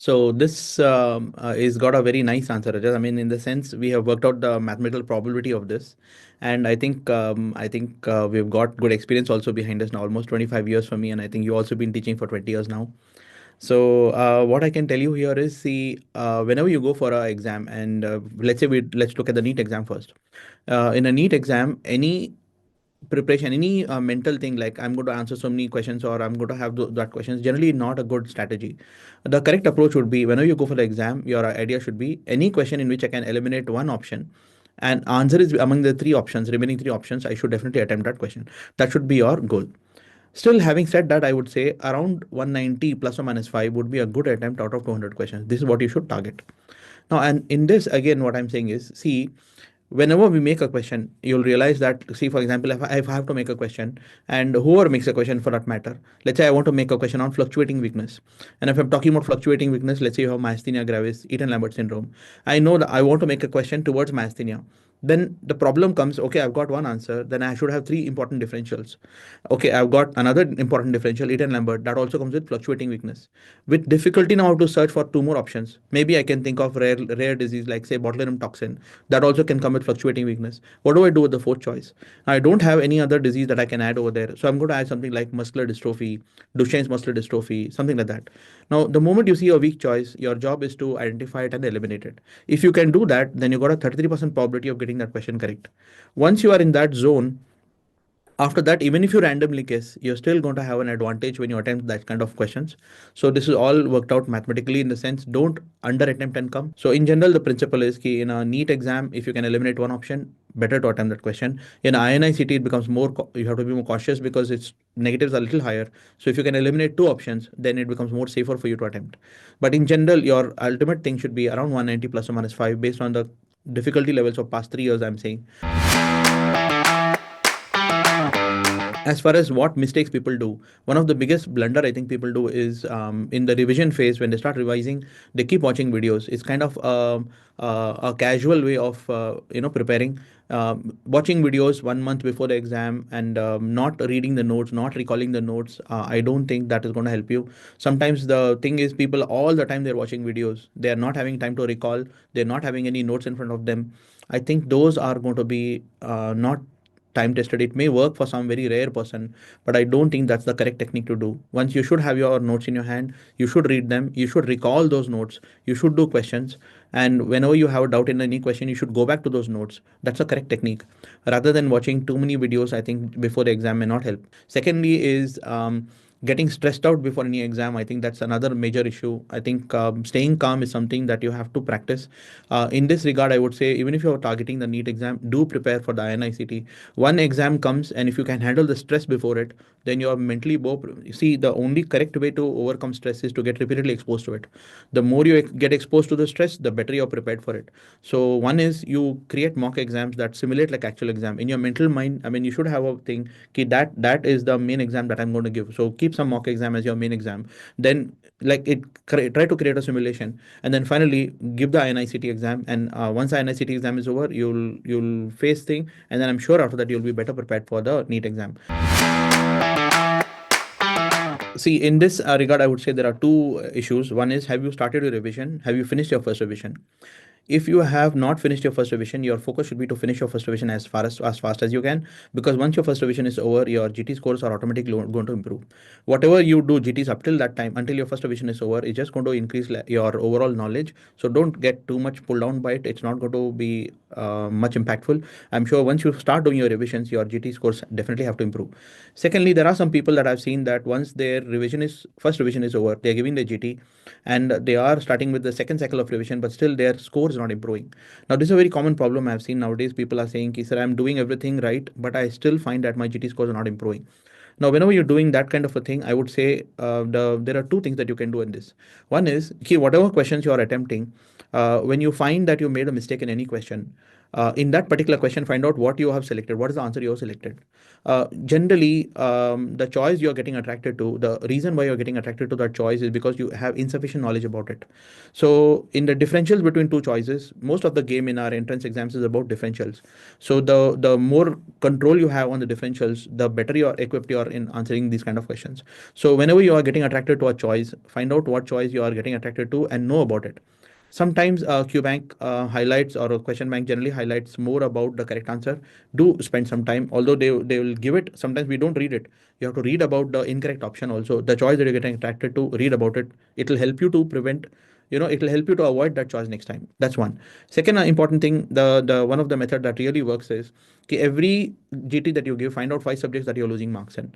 So this is got a very nice answer, Rajat. I mean, in the sense we have worked out the mathematical probability of this, and I think we've got good experience also behind us now, almost 25 years for me, and I think you also been teaching for 20 years now. So what I can tell you here is, see, whenever you go for a exam, and let's look at the NEET exam first. In a NEET exam, any preparation, any mental thing like I'm going to answer so many questions or I'm going to have that questions, generally not a good strategy. The correct approach would be, whenever you go for the exam, your idea should be any question in which I can eliminate one option and answer is among the three options, remaining three options, I should definitely attempt that question. That should be your goal. Still, having said that, I would say around 190 plus or minus 5 would be a good attempt out of 200 questions. This is what you should target. Now, and in this, again, what I'm saying is, see, whenever we make a question, you'll realize that, see, for example, if I have to make a question, and whoever makes a question for that matter, let's say I want to make a question on fluctuating weakness. And if I'm talking about fluctuating weakness, let's say you have myasthenia gravis, Eaton-Lambert syndrome. I know that I want to make a question towards myasthenia. Then the problem comes, okay, I've got one answer, then I should have three important differentials. Okay, I've got another important differential, Eaton-Lambert, that also comes with fluctuating weakness. With difficulty now to search for two more options, maybe I can think of rare disease like say botulinum toxin, that also can come with fluctuating weakness. What do I do with the fourth choice? I don't have any other disease that I can add over there, so I'm going to add something like muscular dystrophy, Duchenne's muscular dystrophy, something like that. Now, the moment you see a weak choice, your job is to identify it and eliminate it. If you can do that, then you got a 33% probability of getting that question correct. Once you are in that zone, after that, even if you randomly guess, you're still going to have an advantage when you attempt that kind of questions. So this is all worked out mathematically, in the sense, don't under attempt and come. So in general, the principle is key in a NEET exam, if you can eliminate one option, better to attempt that question. In INICT, it becomes more, you have to be more cautious because its negatives are a little higher. So if you can eliminate two options, then it becomes more safer for you to attempt. But in general, your ultimate thing should be around 190 plus or minus 5 based on the difficulty levels of past 3 years, I'm saying. As far as what mistakes people do, one of the biggest blunder I think people do is, in the revision phase, when they start revising, they keep watching videos. It's kind of a casual way of preparing. Watching videos 1 month before the exam and not reading the notes, not recalling the notes, I don't think that is going to help you. Sometimes the thing is, people all the time they're watching videos, they are not having time to recall, they're not having any notes in front of them. I think those are going to be not time tested. It may work for some very rare person, but I don't think that's the correct technique to do. Once, you should have your notes in your hand, you should read them, you should recall those notes, you should do questions, and whenever you have a doubt in any question, you should go back to those notes. That's a correct technique. Rather than watching too many videos, I think before the exam may not help. Secondly is, getting stressed out before any exam. I think that's another major issue. I think staying calm is something that you have to practice. In this regard, I would say, even if you're targeting the NEET exam, do prepare for the INICT. One exam comes, and if you can handle the stress before it, then you're mentally more. See, the only correct way to overcome stress is to get repeatedly exposed to it. The more you get exposed to the stress, the better you're prepared for it. So one is, you create mock exams that simulate like actual exam in your mental mind. I mean, you should have a thing, okay, that is the main exam that I'm going to give. So keep some mock exam as your main exam. Then, like, try to create a simulation, and then finally give the INICT exam. And once the INICT exam is over, you'll face thing, and then I'm sure after that you'll be better prepared for the NEET exam. See, in this regard, I would say there are two issues. One is, have you started your revision? Have you finished your first revision? If you have not finished your first revision, your focus should be to finish your first revision as fast as you can, because once your first revision is over, your GT scores are automatically going to improve. Whatever you do GTs up till that time, until your first revision is over, it's just going to increase your overall knowledge. So don't get too much pulled down by it. It's not going to be much impactful. I'm sure once you start doing your revisions, your GT scores definitely have to improve. Secondly, there are some people that I've seen that once their first revision is over, they're giving the GT, and they are starting with the second cycle of revision, but still their score is not improving. Now, this is a very common problem I've seen nowadays. People are saying, sir, I'm doing everything right, but I still find that my GT scores are not improving. Now, whenever you're doing that kind of a thing, I would say there are two things that you can do in this. One is, whatever questions you are attempting, when you find that you made a mistake in any question, In that particular question, find out what you have selected, what is the answer you have selected. Generally, the choice you're getting attracted to, the reason why you're getting attracted to that choice is because you have insufficient knowledge about it. So in the differentials between two choices, most of the game in our entrance exams is about differentials. So the more control you have on the differentials, the better you are equipped you are in answering these kind of questions. So whenever you are getting attracted to a choice, find out what choice you are getting attracted to and know about it. Sometimes QBank highlights, or a question bank generally highlights more about the correct answer. Do spend some time, although they will give it. Sometimes we don't read it. You have to read about the incorrect option also. The choice that you're getting attracted to, read about it. It will help you to prevent. It will help you to avoid that choice next time. That's one. Second important thing, the one of the method that really works is every GT that you give, find out five subjects that you're losing marks in.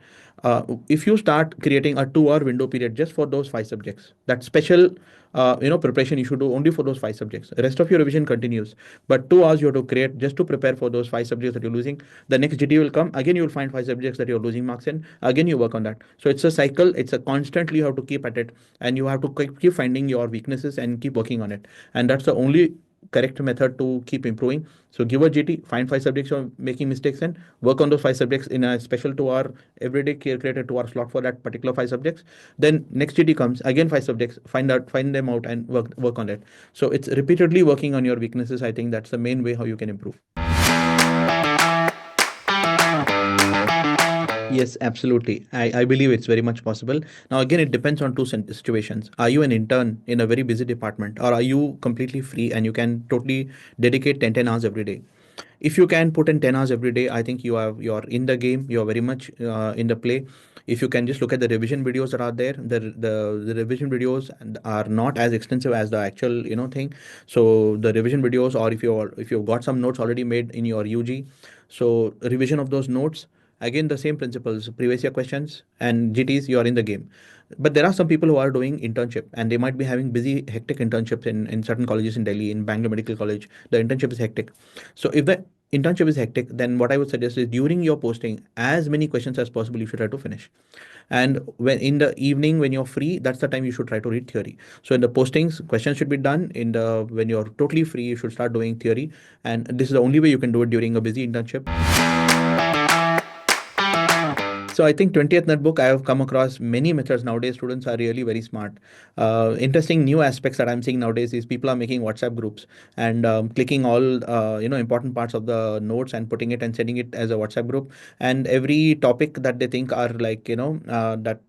If you start creating a 2 hour window period just for those five subjects, that special preparation you should do only for those five subjects. The rest of your revision continues, but 2 hours you have to create just to prepare for those five subjects that you're losing. The next GT will come again, you will find five subjects that you're losing marks in, again you work on that. So it's a cycle, it's a constantly you have to keep at it, and you have to keep finding your weaknesses and keep working on it. And that's the only correct method to keep improving. So give a GT, find five subjects you're making mistakes in, work on those five subjects in a special 2 hour every day, create a 2 hour slot for that particular five subjects. Then next GT comes again, five subjects, find them out and work on it. So it's repeatedly working on your weaknesses. I think that's the main way how you can improve. Yes, absolutely. I believe it's very much possible. Now, again, it depends on two situations. Are you an intern in a very busy department, or are you completely free and you can totally dedicate 10 hours every day? If you can put in 10 hours every day, I think you're in the game. You're very much in the play. If you can just look at the revision videos that are there, the revision videos are not as extensive as the actual thing. So the revision videos, or if you've got some notes already made in your UG, so revision of those notes. Again, the same principles, previous year questions and GTs, you are in the game. But there are some people who are doing internship, and they might be having busy, hectic internships in certain colleges in Delhi, in Bangalore Medical College. The internship is hectic. So if the internship is hectic, then what I would suggest is during your posting, as many questions as possible, you should try to finish. And when in the evening, when you're free, that's the time you should try to read theory. So in the postings, questions should be done. When you're totally free, you should start doing theory. And this is the only way you can do it during a busy internship. So I think 20th notebook, I have come across many methods nowadays. Students are really very smart. Interesting new aspects that I'm seeing nowadays is people are making WhatsApp groups and clicking all important parts of the notes and putting it and sending it as a WhatsApp group. And every topic that they think are like that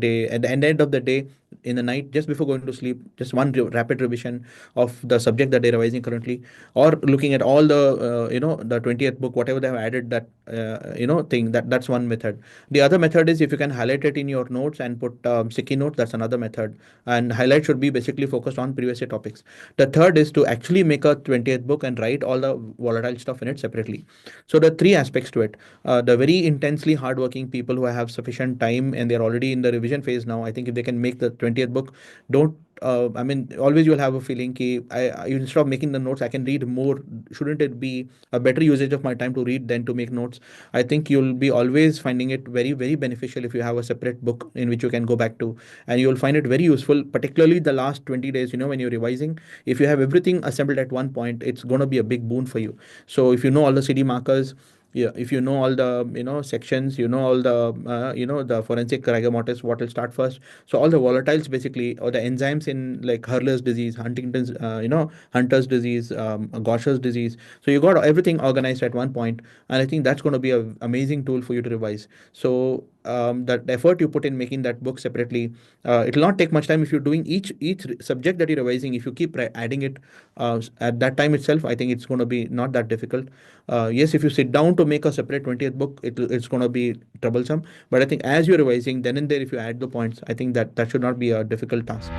they at the end of the day, in the night just before going to sleep, just one rapid revision of the subject that they're revising currently, or looking at all the 20th book, whatever they have added, that thing, that's one method. The other method is if you can highlight it in your notes and put sticky notes, that's another method. And highlight should be basically focused on previous year topics. The third is to actually make a 20th book and write all the volatile stuff in it separately. So the three aspects to it. The very intensely hardworking people who have sufficient time and they're already in the revision phase now, I think if they can make the 20th book, don't I mean, always you'll have a feeling ki instead of making the notes, I can read more. Shouldn't it be a better usage of my time to read than to make notes? I think you'll be always finding it very, very beneficial if you have a separate book in which you can go back to, and you'll find it very useful, particularly the last 20 days, when you're revising. If you have everything assembled at one point, it's going to be a big boon for you. So if you know all the CD markers, yeah, if you know all the sections, all the the forensic rigor mortis, what will start first. So all the volatiles basically, or the enzymes in like Hurler's disease, Huntington's, Hunter's disease, Gaucher's disease. So you got everything organized at one point, and I think that's going to be an amazing tool for you to revise. So that effort you put in making that book separately, it will not take much time if you're doing each subject that you're revising. If you keep adding it at that time itself, I think it's going to be not that difficult. Yes, if you sit down to make a separate 20th book, it's going to be troublesome. But I think as you're revising, then and there, if you add the points, I think that should not be a difficult task.